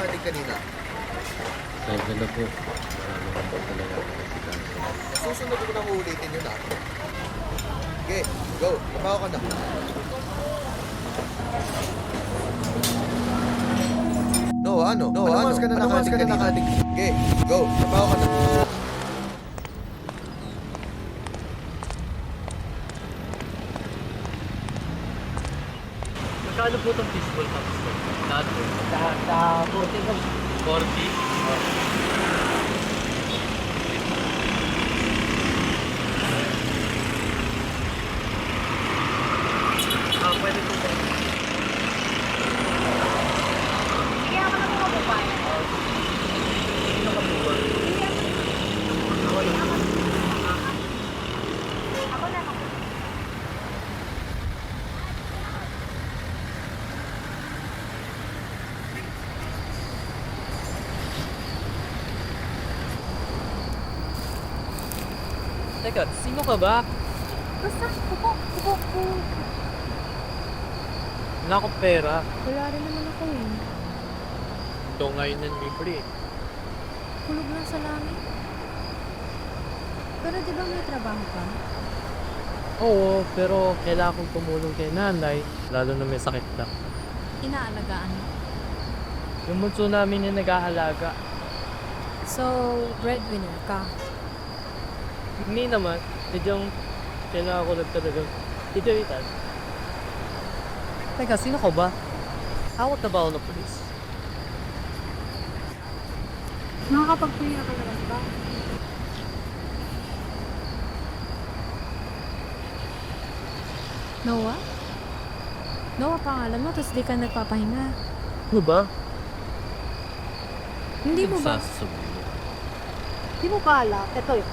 nakalig kanina? Sabi na po. Marami po talaga ako kasi kaso. Susunod ko nang uulitin yun ah. Okay, go. Trabaho ka na. No, ano? No, ano? Mas ka na nakalig. Okay, go. Trabaho ka na. Magkano po itong fishball cups ko? Lahat po? Sa 40 ko. 40? Pwede po ba? Sige, ako na po mababay. Sino ka po ba? Ako na. Teka, sino ka ba? Basta, kupo. Wala akong pera. Wala rin naman ako eh. Ito ngayon ng libre. Hulog lang sa langit. Pero di ba may trabaho ka? Oo, pero kailangan kong tumulong kay nanay, lalo na may sakit na. Inaalagaan mo. Yung bunso namin yung nag-aalaga. So, breadwinner ka. Hindi naman, medyong kailangan ko lang talagang itiritan. Teka, sino ko ba? Awat na ba ako ng polis? Nakakapagpuyo ka naman ba? Noah? Noah pangalan mo, tapos di ka nagpapahinga. Ano ba? Hindi mo ba? Sasabihin mo. Hindi mo pa alam. Ito yun.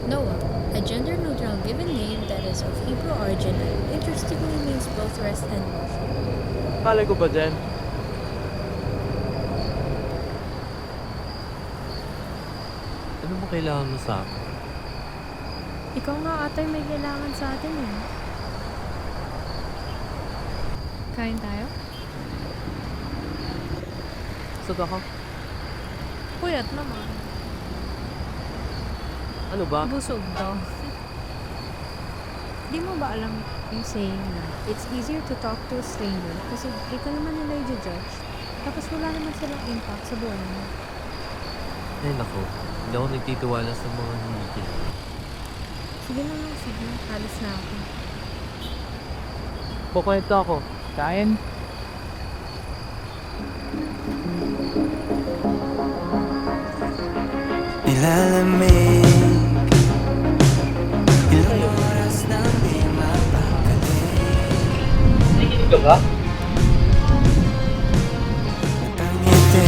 Noah, a gender-neutral given name that is of Hebrew origin and interestingly means both rest and worship. Kala ko ba dyan? Ano mo kailangan mo sa akin? Ikaw nga ata may kailangan sa atin eh. Kain tayo? Saan ako? Puyat naman. Ano ba? Busog daw. Di mo ba alam yung saying na it's easier to talk to a stranger kasi di ka naman nila i-judge tapos wala naman silang impact sa buhay mo. Ay nako, hindi ako nagtitiwala sa mga hindi kilala. Sige na lang, sige. Alis na ako. Kukwento ako. Kain? Nilalamig ilang oras nang di mapagaling. Nakikinig ka ba? Ngiti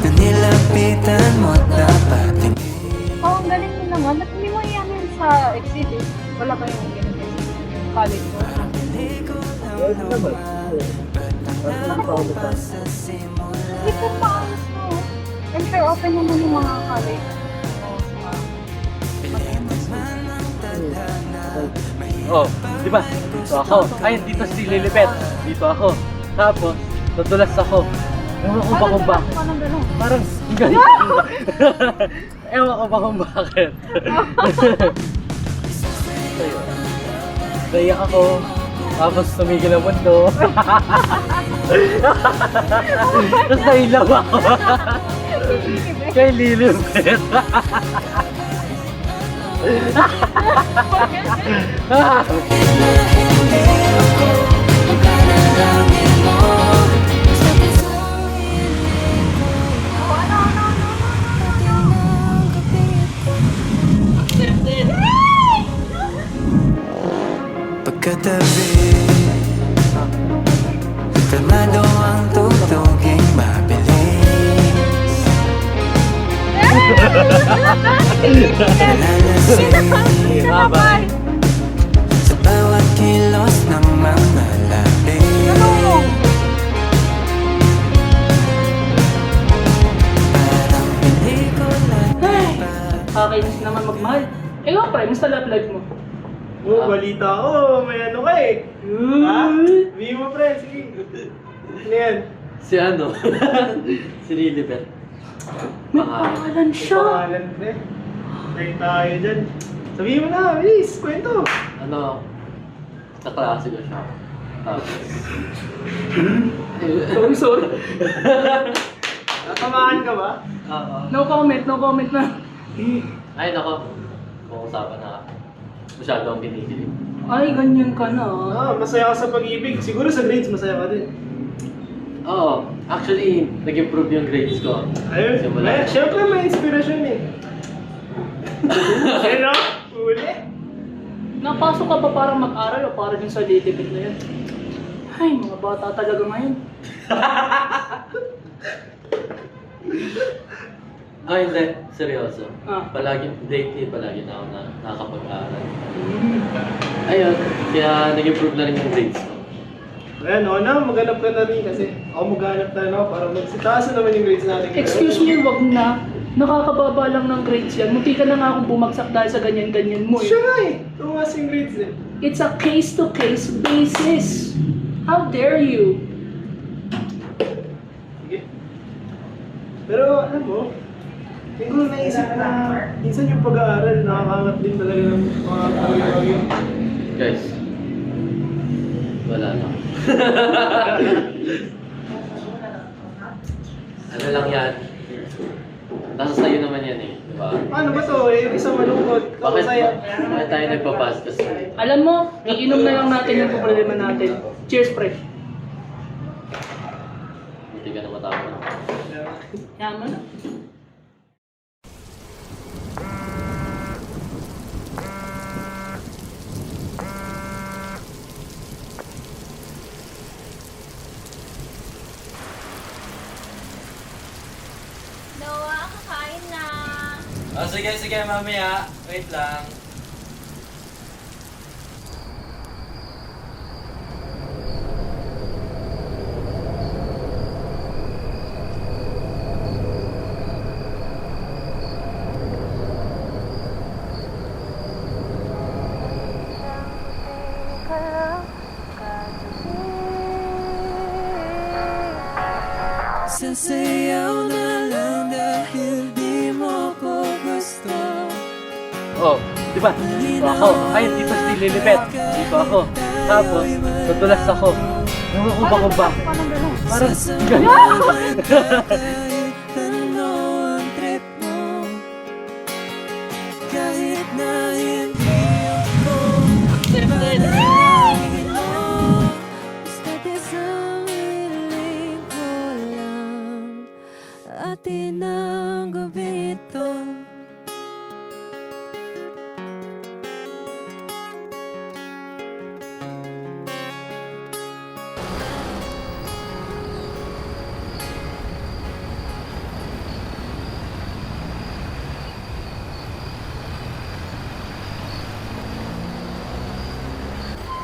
na nilapitan mo't napatingin. Oo, ang galing mo naman. Ba't hindi mo iyanin sa exhibit? Wala kayong ganun sa college mo? Hindi ko paayos mo. I'm sure open naman yung mga college. Oh, di ba? Dito ako. Ay, dito si Lilibet. Dito ako. Tapos, nadulas ako. Ewan ko ba kung bakit. Parang gano'n. Parang, ganito. Ewan ko ba kung bakit. Naiyak ako. Tapos tumigil ang mundo. Tapos nailaw ako. Kay Lilibet. Pagkatabi kalmado ang tugtuging mabilis. Nalalasing Bye-bye. sa bawat kilos ng mga labi. Parang pelikula na ba? Kakainis naman magmahal. Eh nga pre, musta love life mo? balita ko, may ano ka eh. Ha? Sabihin mo, pre, sige. Ano yan? Si ano? Si Lilibet. Pangalan. Pangalan, pre. Tayo tayo dyan. Sabihin mo na, please, kwento. Ano? Kaklase ko siya. Tapos. Sorry. Natamaan ka ba? Oo. No comment na. Ay, nako. Kung usapan na masyado ang kinikilig. Ay, ganyan ka na. Masaya ka sa pag-ibig. Siguro sa grades, masaya ka din. Oo. Actually, nag-improve yung grades ko. Ayun, Simula. syempre may inspirasyon eh. Ayun o, huli. Napasok ka ba para mag-aral o para din sa lilibit na yan? Ay, mga bata talaga ngayon. Hindi. Seryoso. Ah. Lately, palagi na ako nakakapag-aaral. Ayun, kaya nag-improve na rin yung grades ko. Ayan, maghanap ka na rin kasi ako maghanap na para magsitaas na naman yung grades natin. Excuse me, wag na. Nakakababa lang ng grades yan. Munti ka na nga akong bumagsak dahil sa ganyan-ganyan mo Siya eh. nga eh, tumas yung grades eh. It's a case-to-case basis. How dare you? Sige. Pero alam mo, hindi ko naisip na minsan yung pag-aaral nakakangat din talaga ng mga bagay-bagay. Guys, wala na. Ano lang yan? Nasa sa'yo naman yan eh, di ba? Ano ba to? Yung isang malungkot. Bakit, Masaya. bakit tayo nagpapas kasi? Alam mo, iinom na lang natin yung problema natin. Cheers, pre. Hindi ka na matapon. Yaman na. Noah, kakain na. Sige, mamaya. Wait lang. Sasayaw na lang dahil di mo ko gusto. Oh, di ba? Dito ako. Ay, dito si Lilibet. Dito ako. Tapos, nadulas ako. Ewan ko ba kung ba? Parang ganyan. Kahit ano ang trip mo, kahit na hindi ako panalangin mo, basta't isang hiling ko lang, atin ang gabi ito.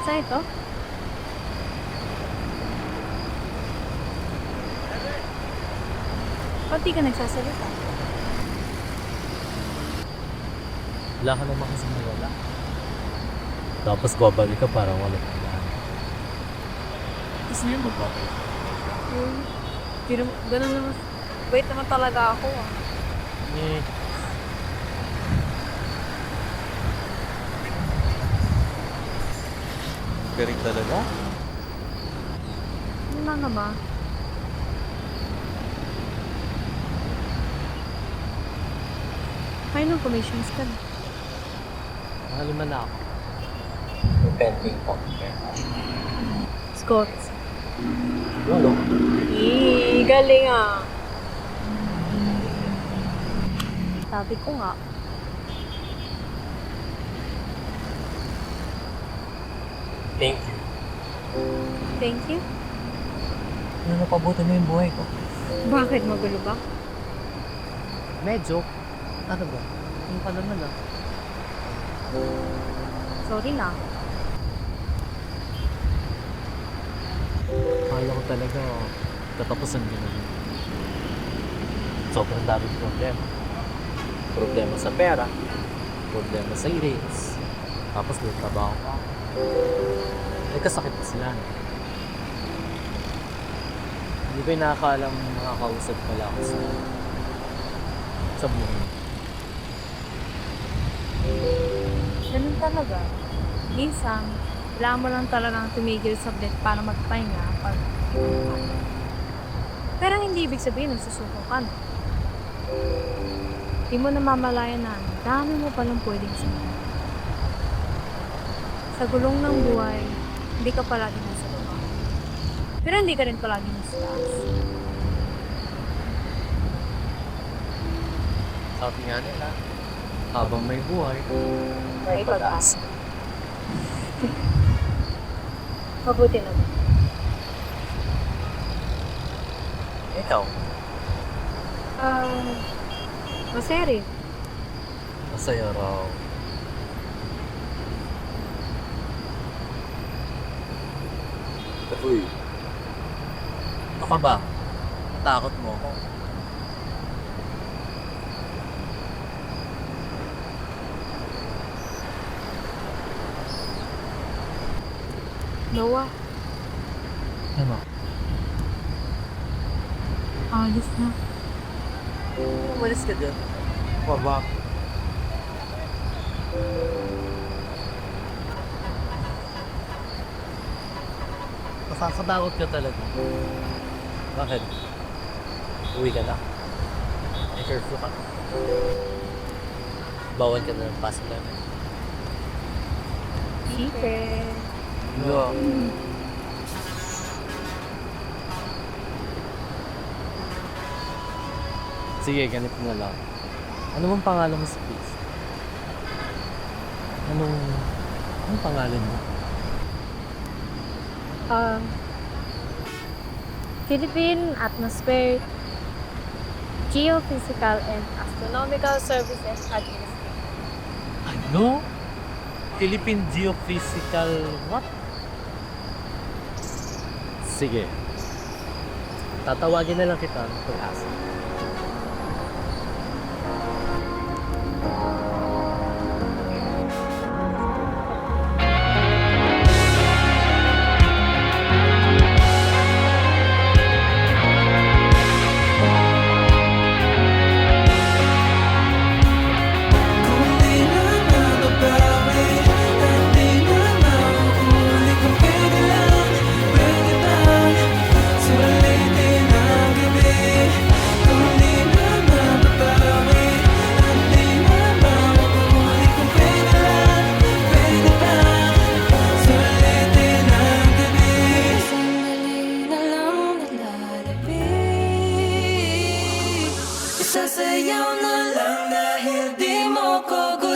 Saan ito? Ba't di ka nagsasalita? Wala ka naman kasi nawala. Tapos babalik ka parang wala ka na. Gusto niyo magbabalik? Ganun naman. Wait naman talaga ako ah. Eh, galing talaga. Ano na ba? Kaya nung commissions ka na. Nakaliman na ako. Pending po. Scott. Ano? Galing ah. Sabi ko nga. Thank you. Thank you. Ano napabuti mo yung buhay ko? Bakit? Magulo ba? Medyo. Ano ba? Yung ka naman ah. Sorry na. Akala ko talaga tatapusan ko na yun. Sobrang daming problema. Problema sa pera. Problema sa grades. Tapos may trabaho pa. May kasakit pa sila. Hindi ko yung nakakaalam makakausap pala ako sa buhay. Ganun talaga. Minsan, kailangan mo lang talagang tumigil saglit para magpahinga pag pero hindi ibig sabihin nagsusuko ka na. Di mo namamalayan na ang dami mo palang pwedeng sabihin. Sa gulong ng buhay, hindi ka palagi nasa baba. Pero hindi ka rin palagi nasa taas. Sabi nga nila, habang may buhay, May pag-asa. Mabuti naman. ikaw, Masaya rin. masaya raw. Uy, ano ka ba? Takot mo ako. Noah, Ano? alis na. Umalis ka dyan. Baba. Nakakatakot ka talaga. Bakit? Uwi ka na. May curfew ka. Bawal ka na ng pasok namin. Secret. Yeah. Sige, ganito na lang. Ano bang pangalan mo sa place? Anong pangalan mo? Philippine Atmosphere Geophysical and Astronomical Services Administration. Ano? Philippine Geophysical what? Sige. Tatawagin na lang kita ng pag-asa. Kung di na mababawi at di na mauuli, kung pwede lang, pwede bang sulitin ang gabi? Kung di na mababawi at di na mauuli, kung pwede lang, pwede bang sulitin ang gabi? Sandali na lang naglalapit, isasayaw na lang dahil di mo ko gusto.